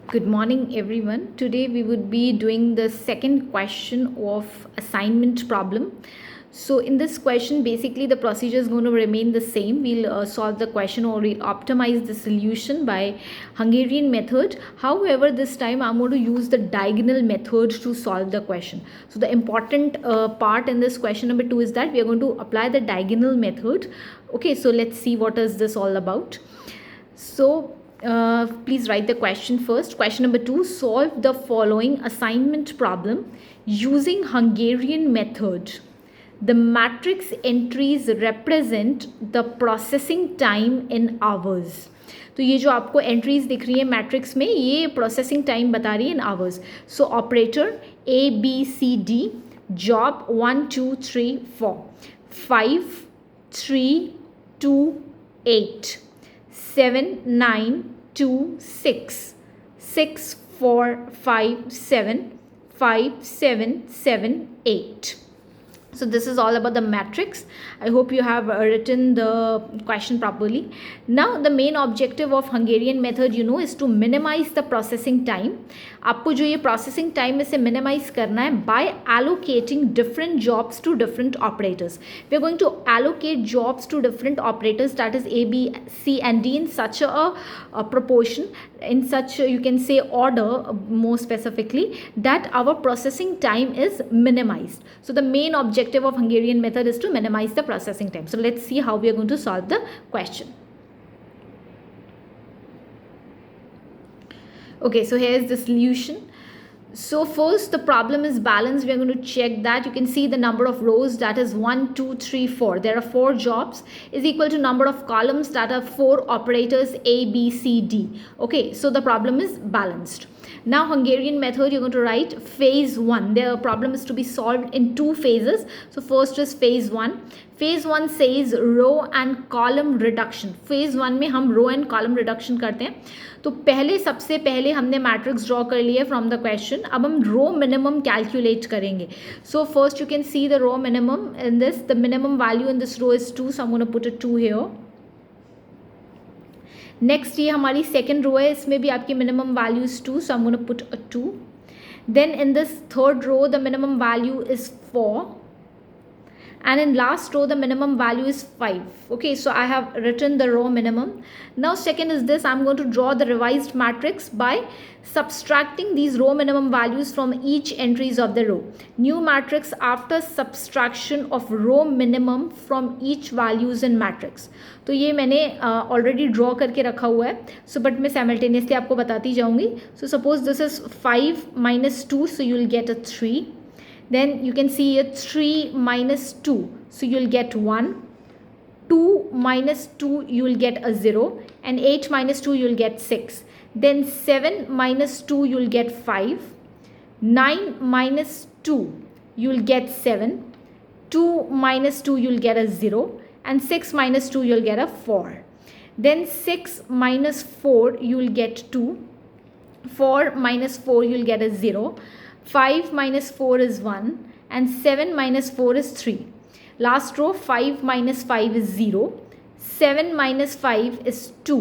Good morning, everyone. Today we would be doing the second question of assignment problem. So in this question, basically the procedure is going to remain the same. We'll solve the question or we'll optimize the solution by Hungarian method. However, this time I'm going to use the diagonal method to solve the question. So the important part in this question number 2 is that we are going to apply the diagonal method. Okay, so let's see what is this all about. So please write the question first. Question number 2, solve the following assignment problem using Hungarian method. The matrix entries represent the processing time in hours. तो ये जो आपको entries दिख रही है matrix में, ये processing time बता रही है in hours. So operator ABCD, job 1 2 3 4, 5 3 2 8, 7 9 2 6, 6 4 5 7, 5 7 7 8. So this is all about the matrix. I hope you have written the question properly. Now the main objective of Hungarian method is to minimize the processing time. आपको जो ये processing time इसे minimize करना है by allocating different jobs to different operators. We are going to allocate jobs to different operators, that is A, B, C and D, in such a proportion, in such you can say order more specifically, that our processing time is minimized. So the main objective of Hungarian method is to minimize the processing time. So let's see how we are going to solve the question. Okay, so here is the solution. So first the problem is balanced. We are going to check that. You can see the number of rows, that is 1 2 3 4. There are 4 jobs, is equal to number of columns, that are 4 operators A B C D. Okay, so the problem is balanced. Now Hungarian method, you're going to write phase 1. The problem is to be solved in 2 phases. So first is phase 1. Phase 1 says row and column reduction. Phase 1 में हम row and column reduction करते हैं. तो पहले सबसे पहले हमने matrix draw कर लिया फ्रॉम द क्वेश्चन. अब हम रो मिनिमम कैलकुलेट करेंगे. So first you can see the row minimum in this. The minimum value in this row is 2, so I am gonna put a 2 here. Next ये हमारी second row है, इसमें भी आपकी minimum value is 2, so I am gonna put a 2. Then in this third row the minimum value is 4. And in last row the minimum value is 5. Okay, so I have written the row minimum. Now second is this, I'm going to draw the revised matrix by subtracting these row minimum values from each entries of the row. New matrix after subtraction of row minimum from each values in matrix. तो ये मैंने already draw करके रखा हुआ है. So but मैं simultaneously आपको बताती जाऊँगी. So suppose this is 5 minus 2, so you will get a 3. Then you can see here 3 minus 2, so you'll get 1. 2 minus 2, you will get a 0. And 8 minus 2, you'll get 6. Then 7 minus 2, you'll get 5. 9 minus 2, you'll get 7. 2 minus 2, you'll get a 0. And 6 minus 2, you'll get a 4. Then 6 minus 4, you'll get 2. 4 minus 4, you'll get a 0. 5 minus 4 is 1 and 7 minus 4 is 3. Last row, 5 minus 5 is 0. 7 minus 5 is 2.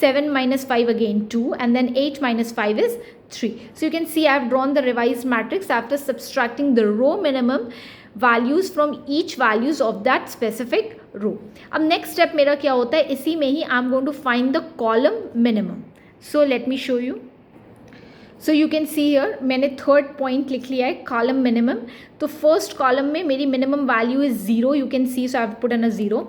7 minus 5 again 2, and then 8 minus 5 is 3. So you can see I have drawn the revised matrix after subtracting the row minimum values from each values of that specific row. अब next step मेरा क्या होता है, इसी में ही I am going to find the column minimum. So let me show you. So you can see here मैंने third point लिख लिया है, कॉलम मिनिमम. तो फर्स्ट कॉलम में मेरी minimum value is 0, you can see, so I have put in a 0.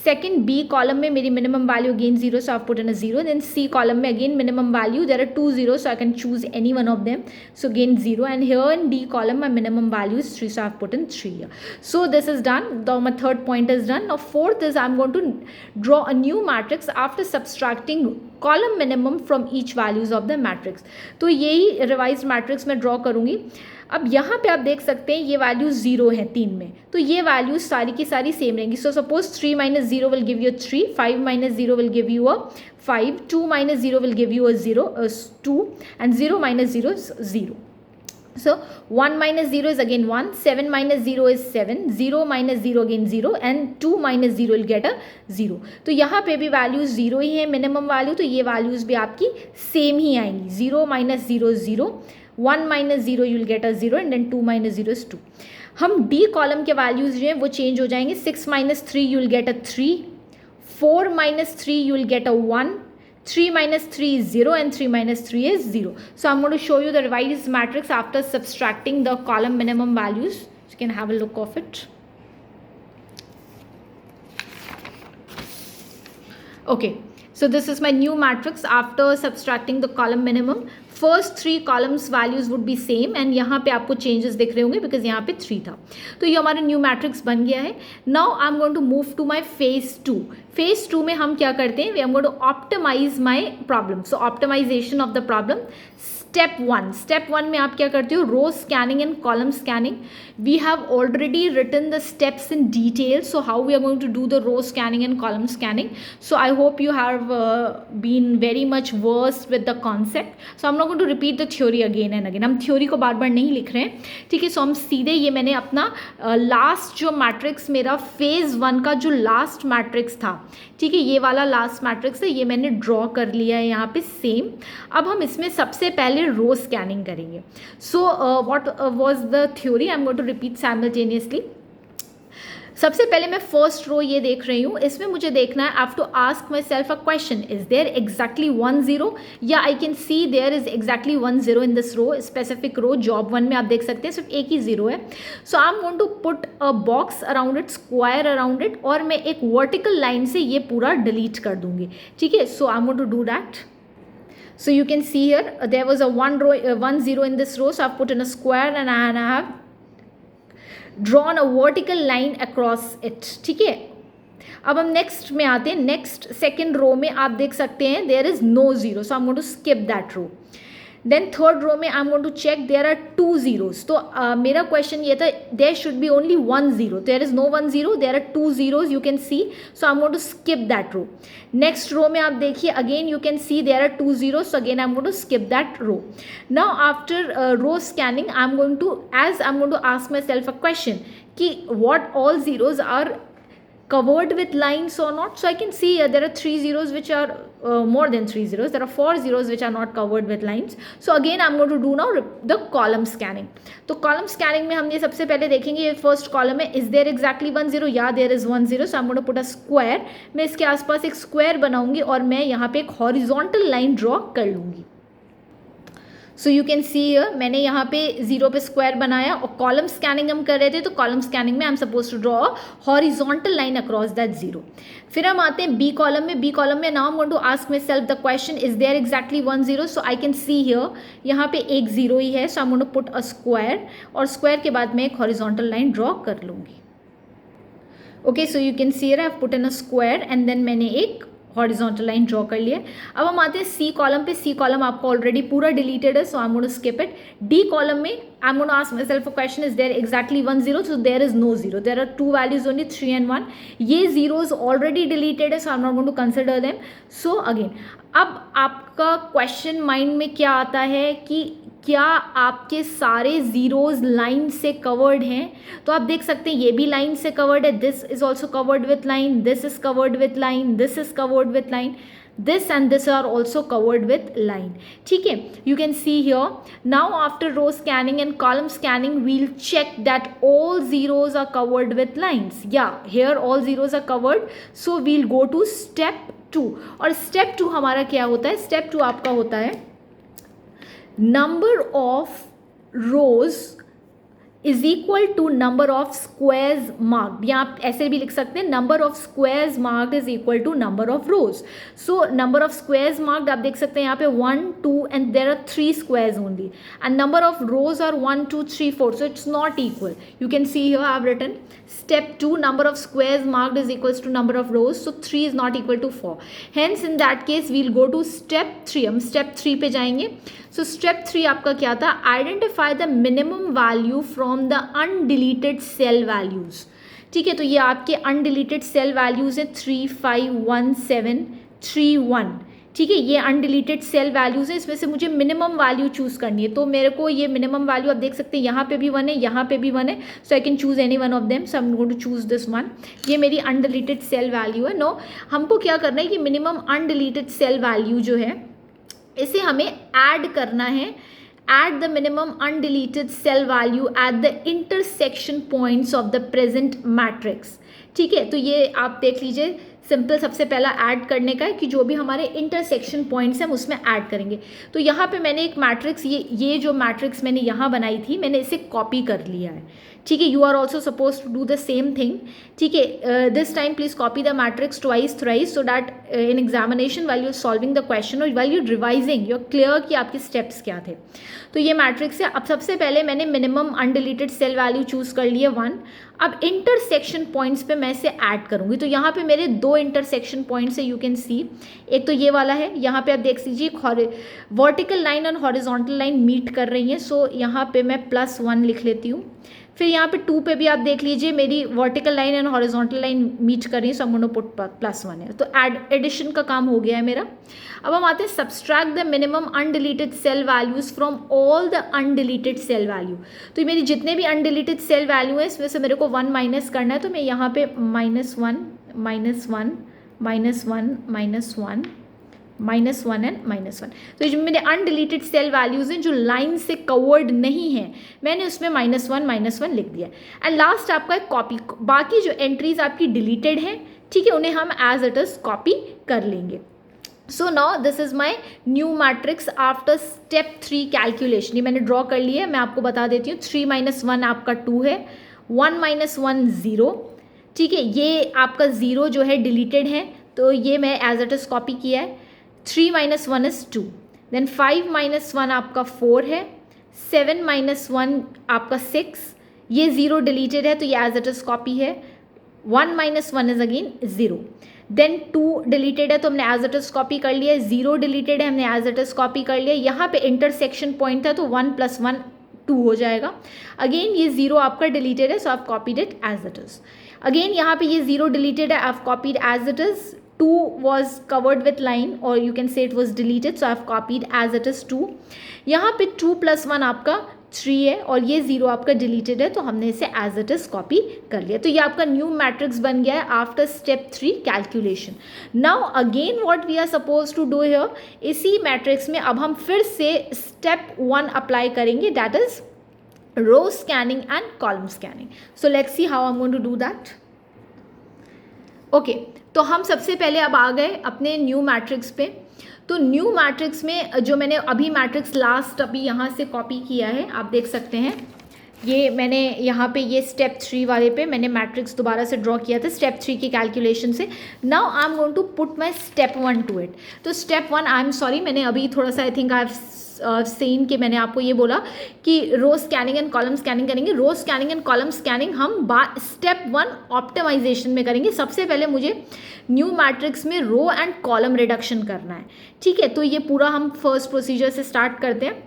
Second B column में मेरी minimum value again 0, so I have put in a 0. Then C column में अगेन minimum value, there are 2 0, so I can choose any one of them, so again 0. And here in the column my minimum value is 3, so I have put in 3 here. So this is done. My third point is done. Now fourth is I am going to draw a new matrix after subtracting column minimum from each values of the matrix. तो यही revise matrix में draw करूँगी. अब यहाँ पे आप देख सकते हैं ये वैल्यू 0 है 3 में, तो ये वैल्यूज सारी की सारी सेम रहेंगी. So suppose 3 minus 0 will give you 3, 5 minus 0 will give you a 5, 2 minus 0 will give you a 2, and 0 minus 0 is 0. So 1 minus 0 is again 1, 7 minus 0 is 7, 0 minus 0 again 0, and 2 minus 0 will get a 0. तो यहाँ पे भी values 0 ही है minimum value, तो ये values भी आपकी सेम ही आएंगी. 0 minus 0 is 0, 1 minus 0 you will get a 0, and then 2 minus 0 is 2. हम डी कॉलम के वैल्यूज जो हैं वो चेंज हो जाएंगे. 6 minus 3 you will get a 3, 4 minus 3 you will get a 1, 3 minus 3 is 0, and 3 minus 3 is 0. So I'm going to show you the revised matrix after subtracting the column minimum values. You can have a look of it. Okay, so this is my new matrix after subtracting the column minimum. First 3 columns values would be same, and यहाँ पे आपको changes दिख रहे होंगे because यहाँ पे 3 था. तो ये हमारा न्यू मैट्रिक्स बन गया है. Now I am going to move to my phase 2. Phase 2 में हम क्या करते हैं, we am going to optimise my problem. So optimisation of the problem. Step 1 में आप क्या करते हो, row scanning and column scanning. We have already written the steps in detail, so how we are going to do the row scanning and column scanning. So I hope you have been very much versed with the concept. So हम लोग to repeat the theory again and again. हम theory को बार बार नहीं लिख रहे हैं, ठीक है. सो हम सीधे ये मैंने अपना लास्ट जो मैट्रिक्स मेरा फेज 1 का जो लास्ट मैट्रिक्स था, ठीक है, ये वाला लास्ट मैट्रिक्स है, ये मैंने ड्रॉ कर लिया है यहाँ पे सेम. अब हम इसमें सबसे पहले रो स्कैनिंग करेंगे. So what was the theory, I am going to repeat simultaneously. सबसे पहले मैं फर्स्ट रो ये देख रही हूँ, इसमें मुझे देखना है, I have to ask my self a question, is there exactly 1 0, या I can see there is exactly 1 0 in this row, specific row. Job 1 में आप देख सकते हैं सिर्फ एक ही 0 है. So I am going to put a box around it, square around it, और मैं एक वर्टिकल लाइन से ये पूरा डिलीट कर दूंगी, ठीक है. So I am going to do that. So you can see here there was a 1 0 in this row, so I've put in a square and I have drawn a vertical line across it, ठीक है. अब हम next में आते हैं. Next second row में आप देख सकते हैं there is no 0, so I'm going to skip that row. Then third row में I am going to check there are 2 zeros. तो मेरा क्वेश्चन ये था there should be only 1 0, there is no 1 0, there are 2 zeros, you can see. So I am going to skip that row. Next row में आप देखिए again you can see there are 2 zeros, so again I am going to skip that row. Now after row scanning I am going to ask my self a question कि what all zeros are covered with lines or not. So I can see there are 3 zeros which are more than 3 zeros. There are 4 zeros which are not covered with lines. So again I'm going to do now the column scanning. तो column scanning में हम ये सबसे पहले देखेंगे ये first column है, is there exactly 1 0? या there is 1 0. So I'm going to put a square. मैं इसके आसपास एक स्क्वायर बनाऊंगी और मैं यहाँ पे एक हॉरिजॉन्टल लाइन ड्रॉ कर लूँगी. सो यू कैन सी हियर मैंने यहाँ पे 0 पे स्क्वायर बनाया और कॉलम स्कैनिंग हम कर रहे थे, तो कॉलम स्कैनिंग में I am suppose to draw horizontal line across that 0. फिर हम आते हैं बी कॉलम में. बी कॉलम में now I am going to ask my self the question, is there exactly 1 0? So I can see here यहाँ पे एक 0 ही है, so I am going to put a square और स्क्वायर के बाद मैं एक हॉरिजॉन्टल लाइन ड्रॉ कर लूँगी. Okay, so you can see here I have put in a square and then मैंने एक हॉरिजॉन्टल लाइन ड्रॉ कर लिया. अब हम आते हैं सी कॉलम पे. सी कॉलम आपका ऑलरेडी पूरा डिलीटेड है, so I am going to skip it. D column में I am going to ask my self a question, is there exactly 1 0? So there is no 0, there are 2 values only 3 and 1. ये zeros already deleted है, so I am not going to consider them. So again अब आपका question mind में क्या आता है कि क्या आपके सारे जीरोज लाइन से कवर्ड हैं? तो आप देख सकते हैं ये भी लाइन से कवर्ड है, this is also covered with line, this is covered with line, this is covered with line, this and this are also covered with line. ठीक है, you can see here now after row scanning and column scanning we'll check that all zeros are covered with lines. Yeah, here all zeros are covered, so we'll go to step 2. और step 2 हमारा क्या होता है? step 2 आपका होता है number of rows is equal to number of squares marked. या आप ऐसे भी लिख सकते हैं number of squares marked is equal to number of rows. So number of squares marked आप देख सकते हैं यहाँ पे 1 2 and there are 3 squares only, and number of rows are 1 2 3 4, so it's not equal. You can see here I have written step 2 number of squares marked is equals to number of rows, so 3 is not equal to 4. Hence in that case we'll go to step 3. हम step 3 पे जाएंगे. So step 3 आपका क्या था? Identify the minimum value from the undeleted cell values. ठीक है, तो ये आपके undeleted cell values है 3 5 1 7 3 1. ठीक है, ये अनडिलीटेड सेल वैल्यूज़ हैं, इसमें से मुझे मिनिमम वैल्यू चूज़ करनी है। तो मेरे को ये मिनिमम वैल्यू आप देख सकते हैं, यहाँ पे भी 1 है, यहाँ पे भी 1 है, so I can choose any one of them, so I am going to choose this one. ये मेरी अनडिलीटेड सेल वैल्यू है। नो, हमको क्या करना है कि मिनिमम अनडिलीटेड सेल वैल्यू जो है इसे हमें ऐड करना है, add the minimum undeleted cell value at the intersection points of the present matrix। ठीक है, तो ये आप देख लीजिए, सिंपल सबसे पहला ऐड करने का है कि जो भी हमारे इंटरसेक्शन पॉइंट्स हैं हम उसमें ऐड करेंगे। तो यहाँ पे मैंने एक मैट्रिक्स, ये जो मैट्रिक्स मैंने यहाँ बनाई थी, मैंने इसे कॉपी कर लिया है। ठीक है, you are also suppose to do the same thing. ठीक है, this time please copy the matrix twice thrice so that in examination while you solving the question और while you revising you are clear कि आपके steps क्या थे। तो ये matrix है। अब सबसे पहले मैंने minimum undeleted cell value choose कर लिया 1। अब इंटरसेक्शन पॉइंट्स पे मैं इसे ऐड करूँगी। तो यहाँ पे मेरे 2 इंटरसेक्शन पॉइंट्स है, यू कैन सी। एक तो ये वाला है, यहाँ पे आप देख लीजिए वर्टिकल लाइन और हॉरिजॉन्टल लाइन मीट कर रही हैं, सो यहाँ पे मैं +1 लिख लेती हूँ। फिर यहाँ पे 2 पे भी आप देख लीजिए मेरी vertical line and horizontal line meet कर रही है, सो हम पुट +1 है। तो एडिशन का काम हो गया है मेरा। अब हम आते हैं subtract the minimum undeleted cell values from all the undeleted cell value. तो मेरी जितने भी अनडिलीटेड सेल वैल्यू है इसमें से मेरे को 1 माइनस करना है। तो मैं यहाँ पे -1 -1 -1 -1 एंड -1। तो जो मेरे अनडिलीटेड सेल वैल्यूज़ हैं जो लाइन से कवर्ड नहीं है, मैंने उसमें -1 लिख दिया। एंड लास्ट आपका एक कॉपी, बाकी जो एंट्रीज आपकी डिलीटेड हैं, ठीक है, उन्हें हम एज इट इज कॉपी कर लेंगे। So now this is my new matrix after step 3 calculation. ये मैंने ड्रॉ कर लिया है, मैं आपको बता देती हूँ। 3 - 1 आपका 2 है, 1 - 1 0। ठीक है, ये आपका 0 जो है डिलीटेड है, तो ये मैं एज इट इज कॉपी किया है। 3 - 1 is 2, देन 5 - 1 आपका 4 है, 7 - 1 आपका 6, ये 0 डिलीटेड है तो ये एज इट इज कॉपी है। 1 - 1 इज अगेन 0, देन 2 डिलीटेड है तो हमने एज इट इज कॉपी कर लिया। 0 डिलीटेड है, हमने एज इट इज कॉपी कर लिया। यहाँ पे इंटरसेक्शन पॉइंट था तो 1 + 1 2 हो जाएगा। अगेन ये 0 आपका डिलीटेड है, सो आप copied it as it is. Again यहाँ पे ये 0 डिलीटेड है, I have copied as it is. 2 was covered with line or you can say it was deleted, so I have copied as it is 2. यहाँ पे 2 + 1 आपका 3 है और ये 0 आपका डिलीटेड है, तो हमने इसे एज इट इज कॉपी कर लिया। तो ये आपका न्यू मैट्रिक्स बन गया है after step 3 calculation. Now again what we are suppose to do here, इसी मैट्रिक्स में अब हम फिर से स्टेप 1 अप्लाई करेंगे, that is row scanning and column scanning. So let's see how I am going to do that. Okay, तो हम सबसे पहले अब आ गए अपने न्यू मैट्रिक्स पे। तो न्यू मैट्रिक्स में जो मैंने अभी मैट्रिक्स लास्ट अभी यहाँ से कॉपी किया है, आप देख सकते हैं, ये मैंने यहाँ पे ये स्टेप 3 वाले पे मैंने मैट्रिक्स दोबारा से ड्रॉ किया था स्टेप 3 की कैलकुलेशन से। Now I am going to put my step 1 to it. तो स्टेप 1, आई एम सॉरी, मैंने अभी थोड़ा सा I think I have seen कि मैंने आपको ये बोला कि row scanning and column scanning करेंगे। Row scanning and column scanning हम स्टेप 1 ऑप्टिमाइजेशन में करेंगे। सबसे पहले मुझे न्यू मैट्रिक्स में रो एंड कॉलम रिडक्शन करना है। ठीक है, तो ये पूरा हम फर्स्ट प्रोसीजर से स्टार्ट करते हैं।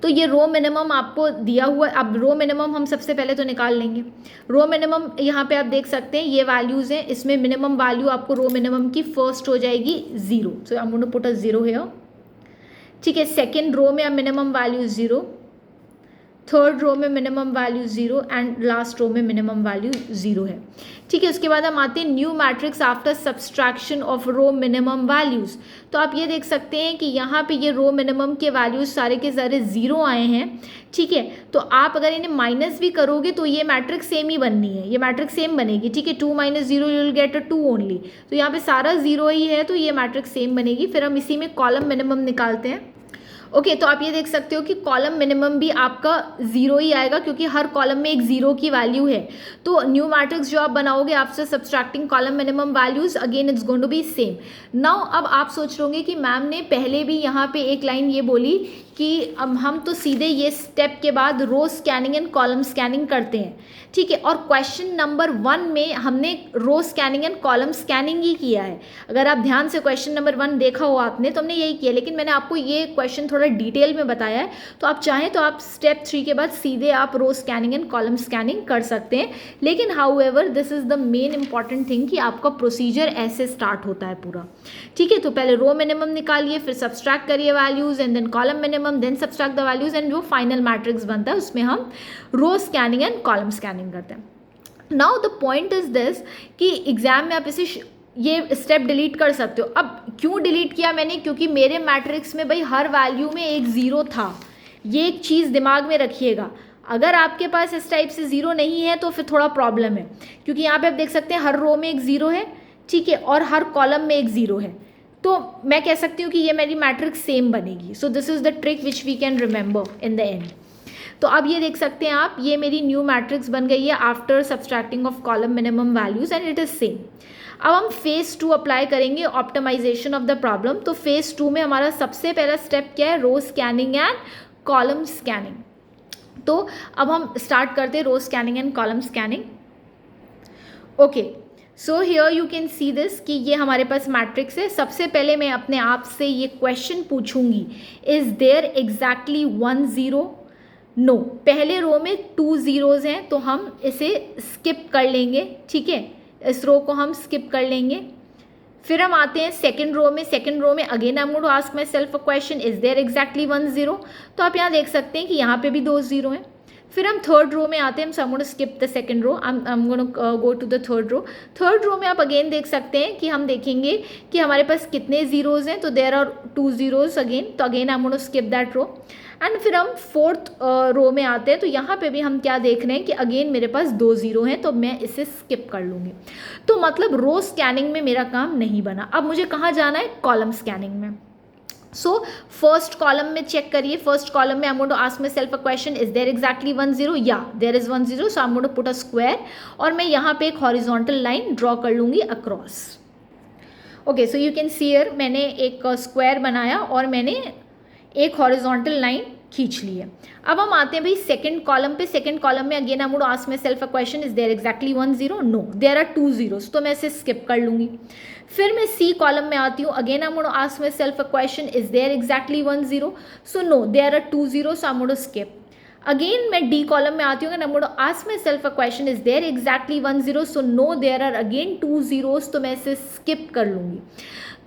तो ये रो मिनिमम आपको दिया हुआ है। अब रो मिनिमम हम सबसे पहले तो निकाल लेंगे। रो मिनिमम यहाँ पे आप देख सकते हैं, ये वैल्यूज़ हैं, इसमें मिनिमम वैल्यू आपको रो मिनिमम की फर्स्ट हो जाएगी 0, सो I am going to put a 0 here. ठीक है, सेकेंड रो में अब मिनिमम वैल्यू 0, थर्ड रो में minimum value 0 and last row में मिनिमम वैल्यू 0 है। ठीक है, उसके बाद हम आते हैं new matrix after subtraction of row minimum values. तो आप ये देख सकते हैं कि यहाँ पे ये रो मिनिमम के वैल्यूज़ सारे के सारे 0 आए हैं। ठीक है, तो आप अगर इन्हें माइनस भी करोगे तो ये मैट्रिक्स सेम ही बननी है, ये मैट्रिक्स सेम बनेगी। ठीक है, 2 - 0 you will get a 2 only. तो यहाँ पे सारा 0 ही है, तो ये मैट्रिक्स सेम बनेगी। फिर हम इसी में कॉलम मिनिमम निकालते हैं। ओके, तो आप ये देख सकते हो कि कॉलम मिनिमम भी आपका 0 ही आएगा क्योंकि हर कॉलम में एक 0 की वैल्यू है। तो न्यू मैट्रिक्स जो आप बनाओगे after subtracting column minimum values, again it's going to be same. Now अब आप सोच रहे होंगे कि मैम ने पहले भी यहाँ पे एक लाइन ये बोली कि अब हम तो सीधे ये स्टेप के बाद रो स्कैनिंग एंड कॉलम स्कैनिंग करते हैं। ठीक है, और क्वेश्चन नंबर 1 में हमने रो स्कैनिंग एंड कॉलम स्कैनिंग ही किया है। अगर आप ध्यान से क्वेश्चन नंबर 1 देखा हो आपने तो हमने यही किया, लेकिन मैंने आपको ये क्वेश्चन थोड़ा थोड़ा डिटेल में बताया है, तो आप चाहें तो आप स्टेप 3 के बाद सीधे आप रो स्कैनिंग एंड कॉलम स्कैनिंग कर सकते हैं। लेकिन however this is the main important thing कि आपका प्रोसीजर ऐसे स्टार्ट होता है पूरा, ठीक है। तो पहले रो मिनिमम निकालिए, फिर सब्सट्रैक्ट करिए values and then column minimum, then subtract the values and जो फाइनल मैट्रिक्स बनता है उसमें हम row scanning and column scanning करते हैं। Now the point is this कि एग्जाम में आप इसे ये स्टेप डिलीट कर सकते हो। अब क्यों डिलीट किया मैंने, क्योंकि मेरे मैट्रिक्स में भाई हर वैल्यू में एक ज़ीरो था। ये एक चीज़ दिमाग में रखिएगा, अगर आपके पास इस टाइप से ज़ीरो नहीं है तो फिर थोड़ा प्रॉब्लम है, क्योंकि यहाँ पे आप देख सकते हैं हर रो में एक ज़ीरो है, ठीक है, और हर कॉलम में एक ज़ीरो है। तो मैं कह सकती हूँ कि ये मेरी मैट्रिक्स सेम बनेगी। So this is the trick which we can remember in the end. तो अब ये देख सकते हैं आप, ये मेरी न्यू मैट्रिक्स बन गई है after subtracting of column minimum values and it is same. अब हम फेज़ 2 अप्लाई करेंगे, ऑप्टिमाइजेशन ऑफ द प्रॉब्लम। तो फेज़ 2 में हमारा सबसे पहला स्टेप क्या है, row scanning and column scanning. तो अब हम स्टार्ट करते हैं row scanning and column scanning. Okay, so here you can see this कि ये हमारे पास मैट्रिक्स है। सबसे पहले मैं अपने आप से ये क्वेश्चन पूछूंगी, इज देयर एग्जैक्टली 1 0? नो, पहले रो में 2 ज़ीरोज़ हैं तो हम इसे स्किप कर लेंगे, ठीक है, इस रो को हम स्किप कर लेंगे। फिर हम आते हैं सेकंड रो में। सेकंड रो में again I am going to ask my self a question, is there exactly 1 0? तो आप यहाँ देख सकते हैं कि यहाँ पे भी 2 ज़ीरो हैं। फिर हम थर्ड रो में आते हैं, हम skip the second row, I am going to go to the third row. Third row में आप अगेन देख सकते हैं कि हम देखेंगे कि हमारे पास कितने ज़ीरोज़ हैं, तो देयर आर 2 ज़ीरोज़ अगेन, तो again I am going to skip that row. And फिर हम फोर्थ रो में आते हैं, तो यहाँ पे भी हम क्या देख रहे हैं कि अगेन मेरे पास 2 ज़ीरो हैं, तो मैं इसे स्किप कर लूँगी। तो मतलब रो स्कैनिंग में मेरा काम नहीं बना। अब मुझे कहाँ जाना है, कॉलम स्कैनिंग में। सो फर्स्ट कॉलम में चेक करिए। फर्स्ट कॉलम में I am going to ask my self a question, is there exactly 1 0? या there is 1 0, so I am going to put a square, और मैं यहाँ पे एक हॉरिजॉन्टल लाइन ड्रॉ कर लूँगी across. Okay, so you can see here मैंने एक स्क्वायर बनाया और मैंने एक हॉरिजॉन्टल लाइन खींच ली है। अब हम आते हैं भाई सेकंड कॉलम पे। सेकंड कॉलम में again I am going to ask my self a question, is there exactly 1 0? No, there are 2 zeros, तो मैं इसे स्किप कर लूँगी। फिर मैं सी कॉलम में आती हूँ, again I am going to ask my self a question, is there exactly 1 0? So no, there are 2 zero, so I am going to skip. Again मैं डी कॉलम में आती हूँ, and I am going to ask my self a question, is there exactly 1 0? So no, there are again 2 zeros, तो मैं इसे skip कर लूँगी।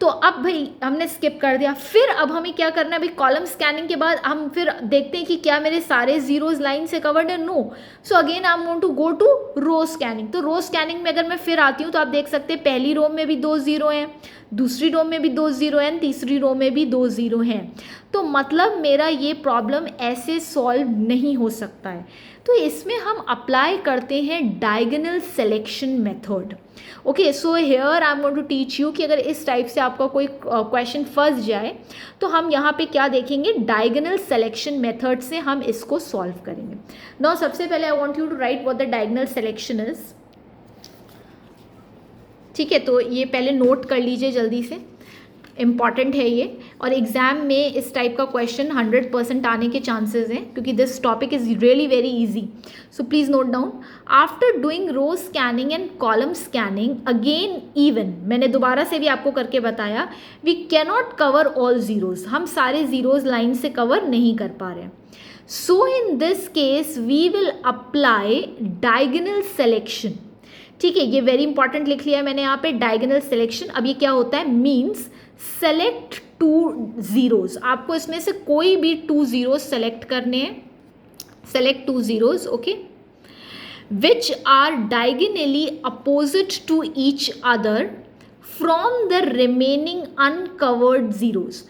तो अब भाई हमने स्किप कर दिया। फिर अब हमें क्या करना है भाई, कॉलम स्कैनिंग के बाद हम फिर देखते हैं कि क्या मेरे सारे ज़ीरोज़ लाइन से कवर्ड है। No, so again I am going to go to row scanning. तो रो स्कैनिंग में अगर मैं फिर आती हूँ तो आप देख सकते हैं पहली रो में भी 2 ज़ीरो हैं, दूसरी रो में भी 2 ज़ीरो हैं, तीसरी रो में भी 2 ज़ीरो हैं। तो मतलब मेरा ये प्रॉब्लम ऐसे सॉल्व नहीं हो सकता है। तो इसमें हम अप्लाई करते हैं diagonal selection method. Okay, so here I am going to teach you कि अगर इस टाइप से आपका कोई क्वेश्चन फंस जाए तो हम यहाँ पे क्या देखेंगे, डायगोनल सिलेक्शन मेथड से हम इसको सॉल्व करेंगे। नाउ सबसे पहले I want you to write what the diagonal selection is, ठीक है। तो ये पहले नोट कर लीजिए जल्दी से, इम्पॉर्टेंट है ये, और एग्जाम में इस टाइप का क्वेश्चन 100% आने के चांसेस हैं, क्योंकि this topic is really very easy. So please note down, after doing row scanning and column scanning again even, मैंने दोबारा से भी आपको करके बताया, we cannot cover all zeros, हम सारे ज़ीरोज़ लाइन से कवर नहीं कर पा रहे। So in this case we will apply diagonal selection, ठीक है। ये वेरी इंपॉर्टेंट लिख लिया है मैंने यहाँ पे, डायगोनल सिलेक्शन। अब ये क्या होता है, मीन्स सेलेक्ट 2 ज़ीरोज़, आपको इसमें से कोई भी 2 ज़ीरोज़ सेलेक्ट करने हैं, select 2 zeros, okay, which are diagonally opposite to each other from the remaining uncovered zeros.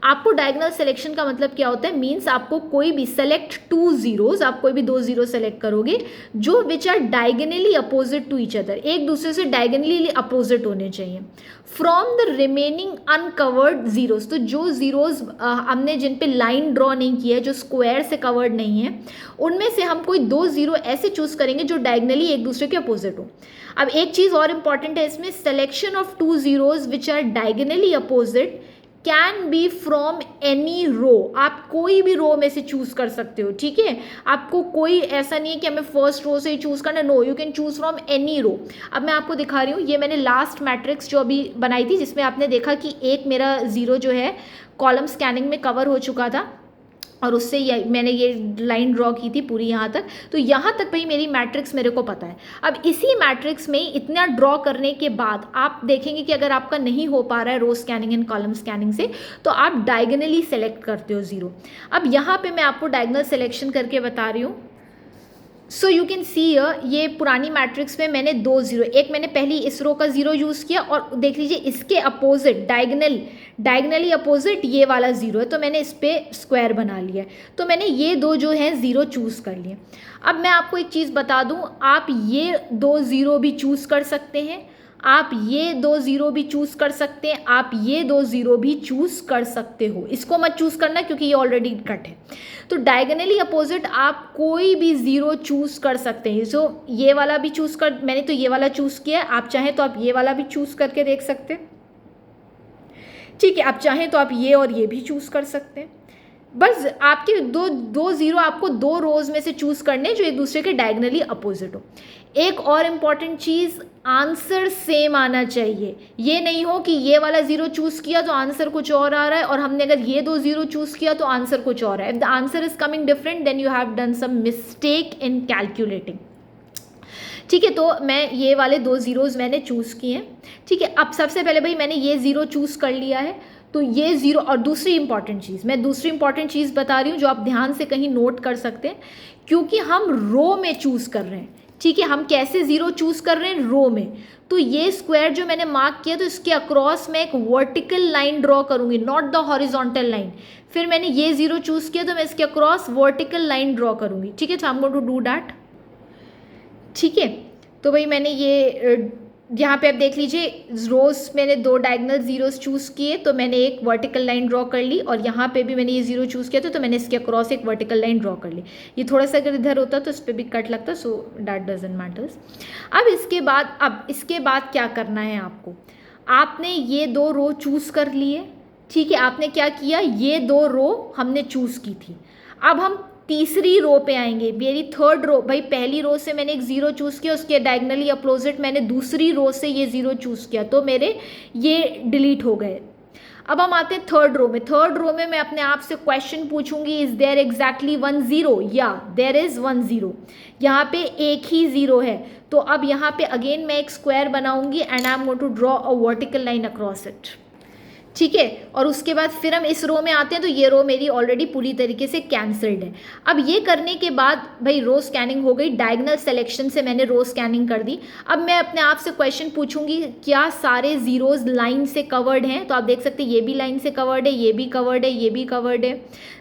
आपको डायगोनल सिलेक्शन का मतलब क्या होता है, मीन्स आपको कोई भी सेलेक्ट 2 ज़ीरोज़, आप कोई भी 2 ज़ीरो सेलेक्ट करोगे जो which are diagonally opposite to each other, एक दूसरे से डायगोनली अपोजिट होने चाहिए, from the remaining uncovered zeros. तो जो ज़ीरोज़ हमने जिन पे लाइन ड्रॉ नहीं की है, जो स्क्वायर से कवर्ड नहीं है, उनमें से हम कोई 2 ज़ीरो ऐसे चूज़ करेंगे जो डायगोनली एक दूसरे के अपोजिट हो। अब एक चीज़ और इंपॉर्टेंट है इसमें, selection of 2 zeros which are diagonally opposite can be from any row, आप कोई भी रो में से चूज़ कर सकते हो, ठीक है। आपको कोई ऐसा नहीं है कि हमें फर्स्ट रो से ही चूज़ करना, no, you can choose from any row. अब मैं आपको दिखा रही हूँ, ये मैंने लास्ट मैट्रिक्स जो अभी बनाई थी जिसमें आपने देखा कि एक मेरा ज़ीरो जो है कॉलम स्कैनिंग में कवर हो चुका था, और उससे मैंने ये लाइन ड्रॉ की थी पूरी यहाँ तक। तो यहाँ तक भाई मेरी मैट्रिक्स मेरे को पता है। अब इसी मैट्रिक्स में इतना ड्रॉ करने के बाद आप देखेंगे कि अगर आपका नहीं हो पा रहा है row scanning and column scanning से, तो आप डायगनली सेलेक्ट करते हो 0। अब यहाँ पे मैं आपको डायगनल सिलेक्शन करके बता रही हूँ। सो यू कैन सी ये पुरानी मैट्रिक्स में मैंने 2 0, एक मैंने पहली इस रो का 0 यूज़ किया, और देख लीजिए इसके अपोजिट डायगनली अपोजिट ये वाला 0 है, तो मैंने इस पर स्क्वायर बना लिया है। तो मैंने ये 2 जो है 0 चूज़ कर लिए। अब मैं आपको एक चीज़ बता दूं, आप ये 2 0 भी चूज़ कर सकते हैं, आप ये 2 0 भी चूज़ कर सकते हैं, आप ये 2 0 भी चूज़ कर सकते हो। इसको मत चूज़ करना क्योंकि ये ऑलरेडी कट है। तो डायगनली अपोजिट आप कोई भी 0 चूज़ कर सकते हैं। सो ये वाला भी चूज़ कर, मैंने तो ये वाला चूज़ किया है, आप चाहें तो आप ये वाला भी चूज़ करके देख सकते हैं। ठीक है, आप चाहें तो आप ये और ये भी चूज़ कर सकते हैं। बस आपके दो 0 आपको 2 रोज में से चूज़ करने जो एक दूसरे के डायगनली अपोजिट हो। एक और इम्पॉर्टेंट चीज़, आंसर सेम आना चाहिए। ये नहीं हो कि ये वाला 0 चूज़ किया तो आंसर कुछ और आ रहा है, और हमने अगर ये 2 0 चूज़ किया तो आंसर कुछ और है। If the answer is coming different then you have done some mistake in calculating. ठीक है, तो मैं ये वाले 2 0s मैंने चूज़ किए हैं। ठीक है, अब सबसे पहले भाई मैंने ये 0 चूज़ कर लिया है, तो ये 0। और दूसरी इंपॉर्टेंट चीज़ बता रही हूँ जो आप ध्यान से कहीं नोट कर सकते हैं, क्योंकि हम रो में चूज़ कर रहे हैं। ठीक है, हम कैसे 0 चूज़ कर रहे हैं? रो में। तो ये स्क्वायर जो मैंने मार्क किया, तो इसके अक्रॉस मैं एक वर्टिकल लाइन ड्रॉ करूँगी, नॉट द हॉरिजॉन्टल लाइन। फिर मैंने ये 0 चूज़ किया, तो मैं इसके अक्रॉस वर्टिकल लाइन ड्रॉ करूँगी। ठीक है, तो I am going to do that. ठीक है, तो भाई मैंने ये यहाँ पे आप देख लीजिए, रोज मैंने 2 डायगनल 0s चूज़ किए, तो मैंने एक वर्टिकल लाइन ड्रॉ कर ली, और यहाँ पे भी मैंने ये 0 चूज़ किया था, तो मैंने इसके अक्रॉस एक वर्टिकल लाइन ड्रॉ कर ली। ये थोड़ा सा अगर इधर होता तो इस पर भी कट लगता, सो दैट डजंट मैटर्स। अब इसके बाद क्या करना है आपको, आपने ये 2 रो चूज़ कर लिए। ठीक है, आपने क्या किया, ये 2 रो हमने चूज़ की थी। अब हम तीसरी रो पे आएंगे, मेरी थर्ड रो। भाई पहली रो से मैंने एक 0 चूज़ किया, उसके डायगनली अपोजिट मैंने दूसरी रो से ये 0 चूज़ किया, तो मेरे ये डिलीट हो गए। अब हम आते हैं थर्ड रो में। थर्ड रो में मैं अपने आप से क्वेश्चन पूछूंगी, इज देयर एग्जैक्टली 1 0? या देयर इज 1 0। यहाँ पे एक ही 0 है, तो अब यहाँ पे अगेन मैं एक स्क्वायर बनाऊंगी and I am going to draw a vertical line across it. ठीक है, और उसके बाद फिर हम इस रो में आते हैं, तो ये रो मेरी ऑलरेडी पूरी तरीके से कैंसल्ड है। अब ये करने के बाद भाई रो स्कैनिंग हो गई, डायगनल सिलेक्शन से मैंने रो स्कैनिंग कर दी। अब मैं अपने आप से क्वेश्चन पूछूंगी, क्या सारे 0s लाइन से कवर्ड हैं? तो आप देख सकते हैं ये भी लाइन से कवर्ड है, ये भी कवर्ड है, ये भी कवर्ड है,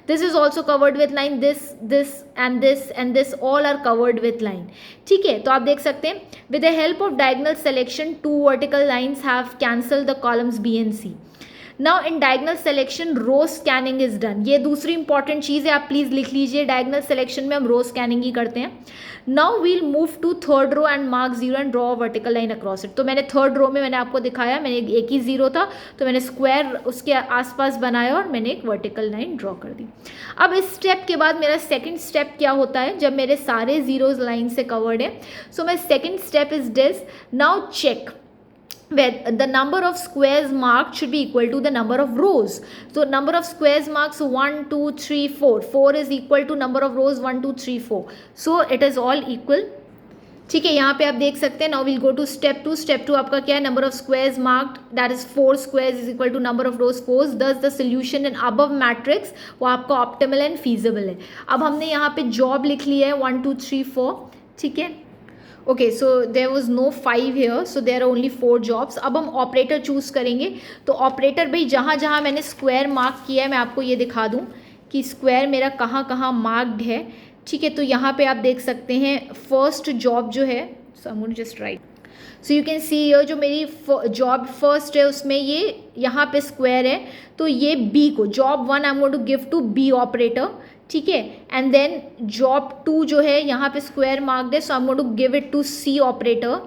this is also covered with line, this and this all are covered with line. ठीक है, तो आप देख सकते हैं with the help of diagonal selection 2 vertical lines have cancel the columns B and C. Now in diagonal selection row scanning is done. ये दूसरी important चीज़ है, आप प्लीज़ लिख लीजिए, डायगनल सिलेक्शन में हम रो स्कैनिंग ही करते हैं। Now we'll move to third row and mark 0 and draw vertical line across it. तो मैंने थर्ड रो में मैंने आपको दिखाया, मैंने एक ही 0 था, तो मैंने स्क्वायर उसके आसपास बनाया और मैंने एक वर्टिकल लाइन ड्रॉ कर दी। अब इस स्टेप के बाद मेरा सेकेंड स्टेप क्या होता है, जब मेरे सारे 0s लाइन से कवर्ड है, so my second step is this. Now check where the number of squares marked should be equal to the number of rows. So number of squares marked, so 1 2 3 4, 4 is equal to number of rows 1 2 3 4, so it is all equal. ठीक है, यहाँ पे आप देख सकते हैं। Now will go to step 2। Step 2 आपका क्या है, number of squares marked that is 4 squares is equal to number of rows 4, thus the solution in above matrix वो आपका ऑप्टिमल एंड फीजिबल है। अब हमने यहाँ पे जॉब लिख लिया है 1 2 3 4। ठीक है, okay, so there was no 5 here, so there are only 4 jobs. अब हम ऑपरेटर चूज़ करेंगे, तो ऑपरेटर भाई जहाँ जहाँ मैंने स्क्वायर मार्क किया है, मैं आपको ये दिखा दूँ कि स्क्वायर मेरा कहाँ कहाँ मार्क्ड है। ठीक है, तो यहाँ पे आप देख सकते हैं फर्स्ट जॉब जो है, so I am going to just write, so you can see ये जो मेरी जॉब फर्स्ट है उसमें ये यहाँ पे स्क्वायर है, तो ये बी को job 1 I am going to give to B operator. ठीक है, एंड देन जॉब 2 जो है यहाँ पे स्क्वायर मार्क्ड है, so I am going to give it to C operator.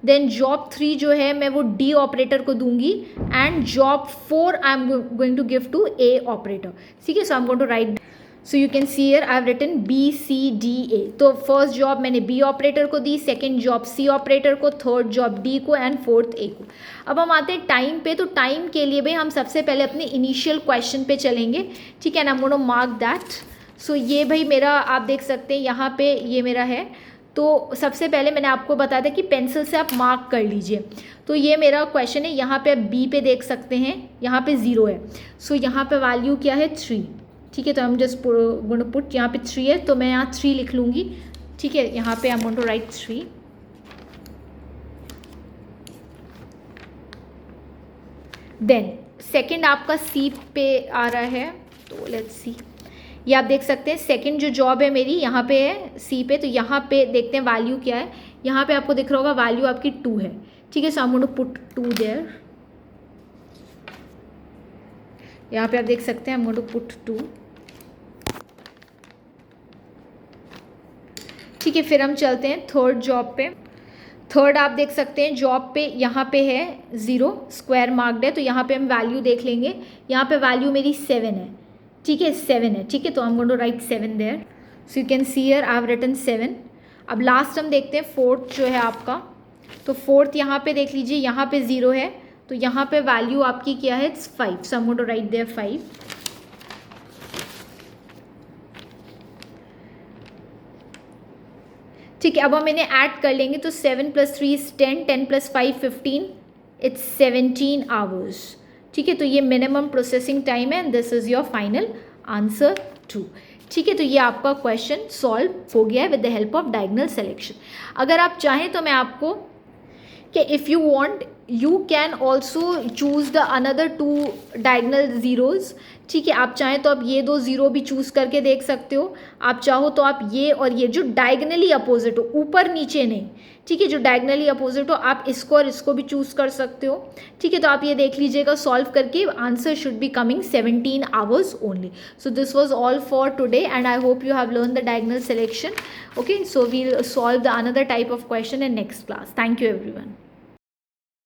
Then job 3 जो है मैं वो डी ऑपरेटर को दूंगी, and job 4 I am going to give to A operator. ठीक है, so I am going to write, so you can see here I have written B C D A. तो first job मैंने B operator को दी, second job C operator को, third job D को, and fourth ए को। अब हम आते हैं टाइम पे, तो टाइम के लिए भाई हम सबसे पहले अपने इनिशियल क्वेश्चन पे चलेंगे। ठीक है, and I am going to mark that. So ये भाई मेरा आप देख सकते हैं यहाँ पे ये मेरा है। तो सबसे पहले मैंने आपको बताया था कि पेंसिल से आप मार्क कर लीजिए। तो ये मेरा क्वेश्चन है, यहाँ पे आप बी पे देख सकते हैं, यहाँ पे 0 है। सो यहाँ पे वैल्यू क्या है 3, ठीक है। तो हम जस्ट गोइंग टू पुट, यहाँ पे 3 है तो मैं यहाँ 3 लिख लूँगी, ठीक है। यहाँ पे I am going to write 3। Then second आपका सी पे आ रहा है, तो लेट्स सी। ये आप देख सकते हैं सेकंड जो जॉब है मेरी यहाँ पे है सी पे। तो यहाँ पे देखते हैं वैल्यू क्या है। यहाँ पे आपको दिख रहा होगा वैल्यू आपकी 2 है, ठीक है। So I am going to put 2 there. यहाँ पे आप देख सकते हैं I am going to put 2, ठीक है। फिर हम चलते हैं थर्ड जॉब पे। थर्ड आप देख सकते हैं जॉब पे यहाँ पे है 0 स्क्वायर मार्क्ड है। तो यहाँ पे हम वैल्यू देख लेंगे। यहाँ पे वैल्यू मेरी 7 है, ठीक है, 7 है, ठीक है। तो I am going to write 7 there. So you can see here I have written 7। अब लास्ट हम देखते हैं फोर्थ जो है आपका। तो फोर्थ यहाँ पे देख लीजिए, यहाँ पे 0 है तो यहाँ पे वैल्यू आपकी क्या है 5। So I am going to write there 5, ठीक है। अब हम इन्हें ऐड कर लेंगे तो 7 + 3 = 10, 10 + 5 = 15, इट्स 17 आवर्स, ठीक है। तो ये मिनिमम प्रोसेसिंग टाइम है and this is your final answer 2, ठीक है। तो ये आपका क्वेश्चन सॉल्व हो गया है with the help of diagonal selection. अगर आप चाहें तो मैं आपको कि if you want you can also choose the another 2 diagonal zeros, ठीक है। आप चाहें तो आप ये 2 ज़ीरो भी चूज़ करके देख सकते हो। आप चाहो तो आप ये और ये जो डायगोनली अपोजिट हो, ऊपर नीचे नहीं, ठीक है, जो डायगोनली अपोजिट हो आप इसको और इसको भी चूज़ कर सकते हो, ठीक है। तो आप ये देख लीजिएगा सॉल्व करके, answer should be coming 17 hours only. So this was all for today and I hope you have learned the diagonal selection. Okay, so we'll solve the another type of question in next class. Thank you everyone.